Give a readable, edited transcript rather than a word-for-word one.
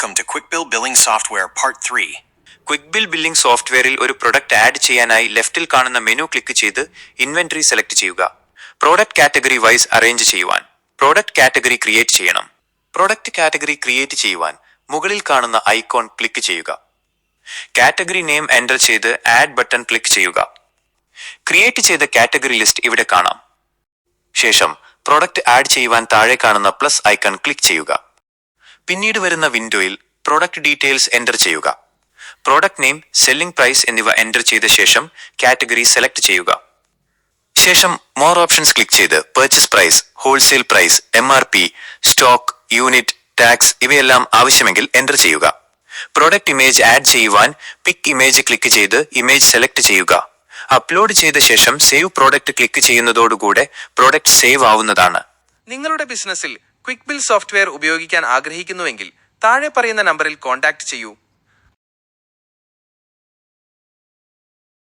Welcome to QuickBill Billing Software Part 3. QuickBill billing സോഫ്റ്റ്വെയറിൽ ഒരു product add ചെയ്യാനായി ലെഫ്റ്റിൽ കാണുന്ന മെനു ക്ലിക്ക് ചെയ്ത് ഇൻവെന്ററി സെലക്ട് ചെയ്യുക. പ്രോഡക്റ്റ് കാറ്റഗറി വൈസ് അറേഞ്ച് ചെയ്യുവാൻ പ്രോഡക്റ്റ് കാറ്റഗറി ക്രിയേറ്റ് ചെയ്യണം. പ്രോഡക്റ്റ് കാറ്റഗറി ക്രിയേറ്റ് ചെയ്യുവാൻ മുകളിൽ കാണുന്ന ഐക്കോൺ ക്ലിക്ക് ചെയ്യുക. കാറ്റഗറി നെയിം എൻ്റർ ചെയ്ത് ആഡ് ബട്ടൺ ക്ലിക്ക് ചെയ്യുക. ക്രിയേറ്റ് ചെയ്ത കാറ്റഗറി ലിസ്റ്റ് ഇവിടെ കാണാം. ശേഷം പ്രോഡക്റ്റ് ആഡ് ചെയ്യുവാൻ താഴെ കാണുന്ന പ്ലസ് ഐക്കൺ ക്ലിക്ക് ചെയ്യുക. പിന്നീട് വരുന്ന വിൻഡോയിൽ പ്രോഡക്റ്റ് ഡീറ്റെയിൽസ് എൻ്റർ ചെയ്യുക. പ്രോഡക്റ്റ് നെയിം, സെല്ലിംഗ് പ്രൈസ് എന്നിവ എൻ്റർ ചെയ്ത ശേഷം കാറ്റഗറി സെലക്ട് ചെയ്യുക. ശേഷം മോർ ഓപ്ഷൻസ് ക്ലിക്ക് ചെയ്ത് purchase price, wholesale price, MRP, stock, unit, tax ഇവയെല്ലാം ആവശ്യമെങ്കിൽ എൻ്റർ ചെയ്യുക. പ്രോഡക്റ്റ് ഇമേജ് ആഡ് ചെയ്യുവാൻ പിക്ക് ഇമേജ് ക്ലിക്ക് ചെയ്ത് ഇമേജ് സെലക്ട് ചെയ്യുക. അപ്ലോഡ് ചെയ്ത ശേഷം സേവ് പ്രോഡക്റ്റ് ക്ലിക്ക് ചെയ്യുന്നതോടുകൂടെ പ്രോഡക്റ്റ് സേവ് ആവുന്നതാണ്. നിങ്ങളുടെ ബിസിനസ്സിൽ ക്വിക്ക് ബിൽ സോഫ്റ്റ്വെയർ ഉപയോഗിക്കാൻ ആഗ്രഹിക്കുന്നുവെങ്കിൽ താഴെ പറയുന്ന നമ്പറിൽ കോൺടാക്ട് ചെയ്യൂ.